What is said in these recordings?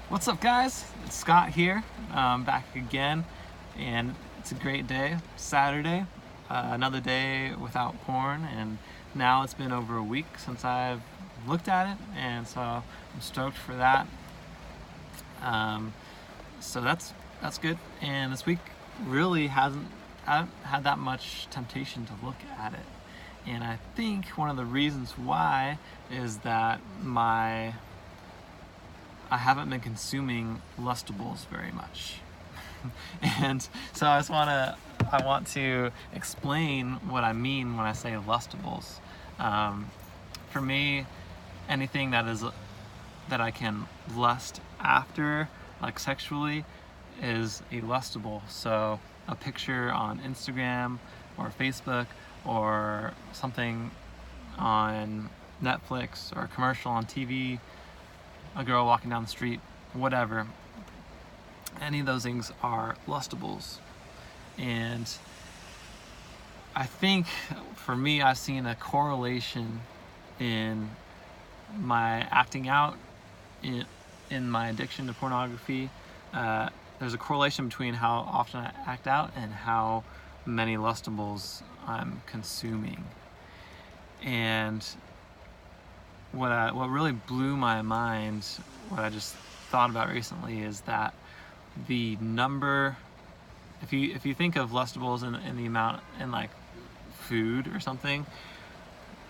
What's up, guys? It's Scott here, back again, and it's a great day. Saturday, another day without porn, and now it's been over a week since I've looked at it, and so I'm stoked for that. So that's good. And this week really I haven't had that much temptation to look at it, and I think one of the reasons why is that I haven't been consuming Lustables very much. And so I want to explain what I mean when I say Lustables. For me, anything that I can lust after, like sexually, is a lustable. So a picture on Instagram or Facebook or something on Netflix or a commercial on TV, a girl walking down the street, whatever. Any of those things are lustables. And I think for me, I've seen a correlation in my acting out, in my addiction to pornography. There's a correlation between how often I act out and how many lustables I'm consuming. And what really blew my mind, what I just thought about recently, is that the number, if you think of lustables in the amount in like food or something,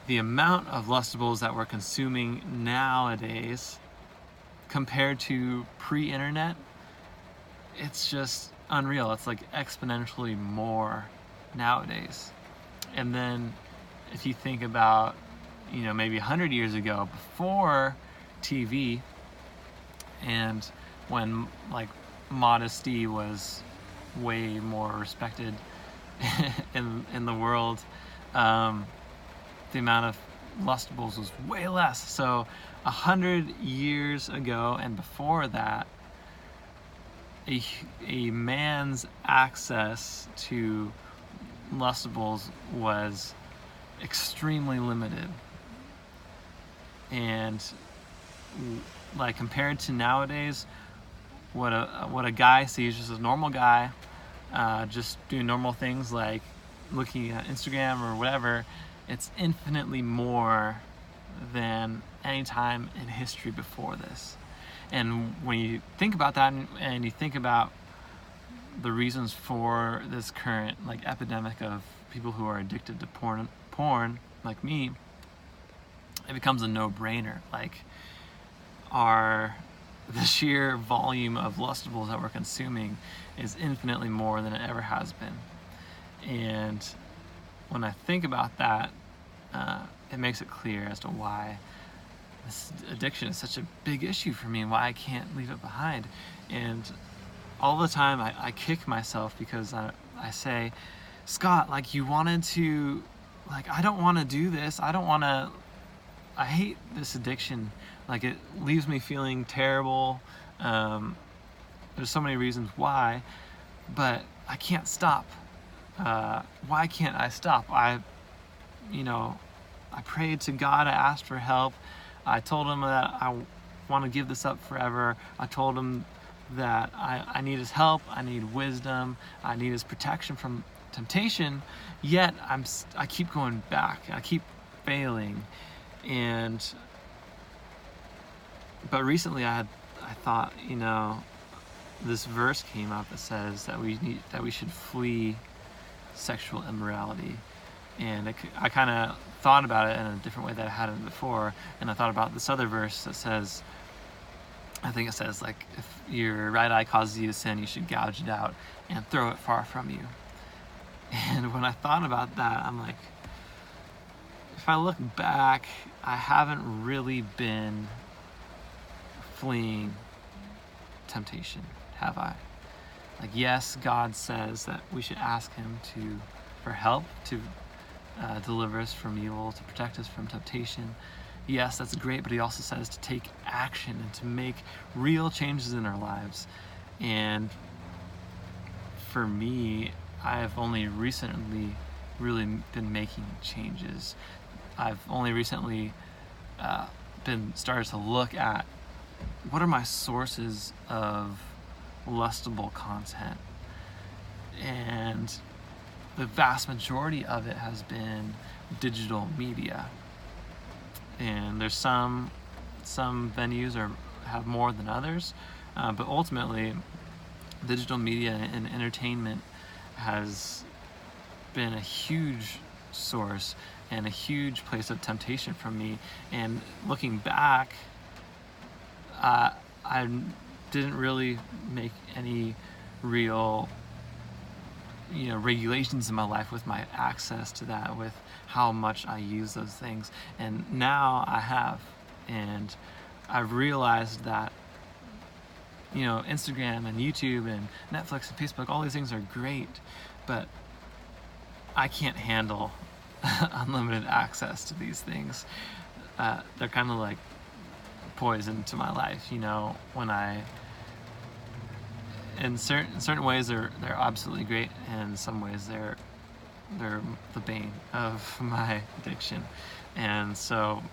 the amount of lustables that we're consuming nowadays compared to pre-internet, it's just unreal. It's like exponentially more nowadays. And then if you think about, maybe 100 years ago, before TV, and when like modesty was way more respected in the world, the amount of lustables was way less. So 100 years ago and before that, a man's access to lustables was extremely limited. And like compared to nowadays, what a guy sees, just a normal guy, just doing normal things like looking at Instagram or whatever, it's infinitely more than any time in history before this. And when you think about that, and you think about the reasons for this current like epidemic of people who are addicted to porn like me, it becomes a no-brainer. Like the sheer volume of lustables that we're consuming is infinitely more than it ever has been. And when I think about that, it makes it clear as to why this addiction is such a big issue for me and why I can't leave it behind. And all the time I kick myself because I say, Scott, like, you wanted to, like, I don't want to do this. I hate this addiction. Like, it leaves me feeling terrible. There's so many reasons why, but I can't stop. Why can't I stop? I prayed to God. I asked for help. I told him that I want to give this up forever. I told him that I need his help. I need wisdom. I need his protection from temptation. Yet I keep going back. I keep failing. But recently I thought, this verse came up that says that we should flee sexual immorality. And I kind of thought about it in a different way that I hadn't before. And I thought about this other verse that says, I think it says, like, if your right eye causes you to sin, you should gouge it out and throw it far from you. And when I thought about that, I'm like, if I look back, I haven't really been fleeing temptation, have I? Like, yes, God says that we should ask him for help to deliver us from evil, to protect us from temptation. Yes, that's great, but he also says to take action and to make real changes in our lives. And for me, I have only recently really been making changes. I've only recently been started to look at what are my sources of lustable content? And the vast majority of it has been digital media. And there's some venues have more than others, but ultimately digital media and entertainment has been a huge source and a huge place of temptation for me. And looking back, I didn't really make any real regulations in my life with my access to that, with how much I use those things. And now I have, and I've realized that Instagram and YouTube and Netflix and Facebook, all these things are great, but I can't handle unlimited access to these things. They're kind of like poison to my life, when in certain ways they're absolutely great, and in some ways they're the bane of my addiction. And so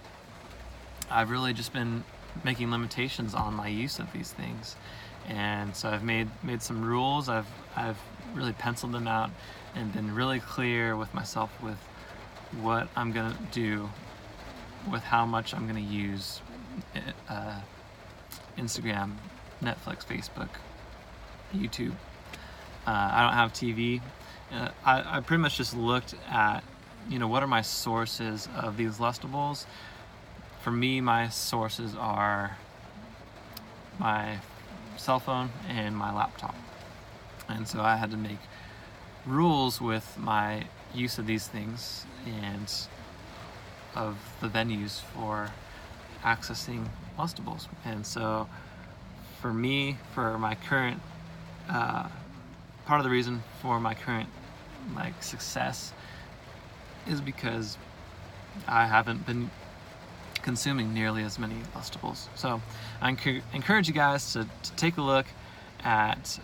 I've really just been making limitations on my use of these things. And so I've made some rules. I've really penciled them out and been really clear with myself with what I'm gonna do with how much I'm gonna use Instagram, Netflix, Facebook, YouTube. I don't have TV. I pretty much just looked at, what are my sources of these lustables. For me, my sources are my cell phone and my laptop. And so I had to make rules with my use of these things and of the venues for accessing lustables. And so for me, for my current, part of the reason for my current success is because I haven't been consuming nearly as many lustables. So I encourage you guys to take a look at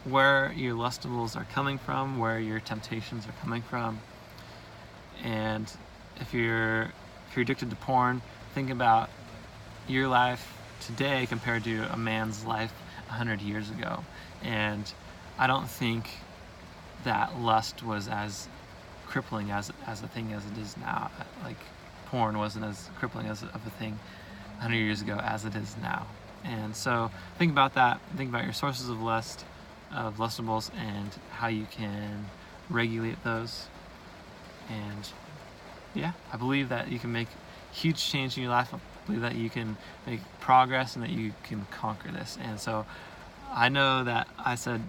where your lustables are coming from, where your temptations are coming from. And if you're addicted to porn, think about your life today compared to a man's life 100 years ago. And I don't think that lust was as crippling as a thing as it is now. Like, porn wasn't as crippling of a thing 100 years ago as it is now. And so think about that. Think about your sources of lust, of lustables, and how you can regulate those. And yeah, I believe that you can make huge change in your life. I believe that you can make progress and that you can conquer this. And so I know that I said,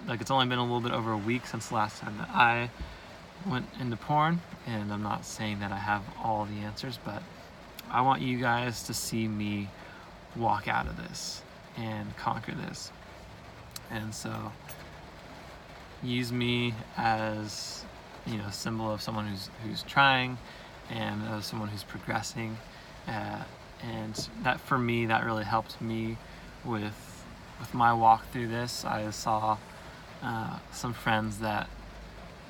it's only been a little bit over a week since the last time that I went into porn, and I'm not saying that I have all the answers, but I want you guys to see me walk out of this and conquer this. And so use me as a symbol of someone who's trying and of someone who's progressing, and that for me, that really helped me with my walk through this. I saw some friends that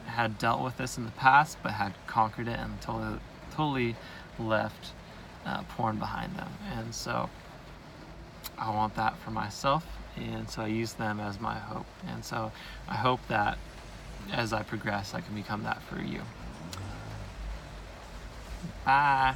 had dealt with this in the past but had conquered it and totally left porn behind them. And so I want that for myself, and so I use them as my hope. And so I hope that as I progress, I can become that for you. Bye.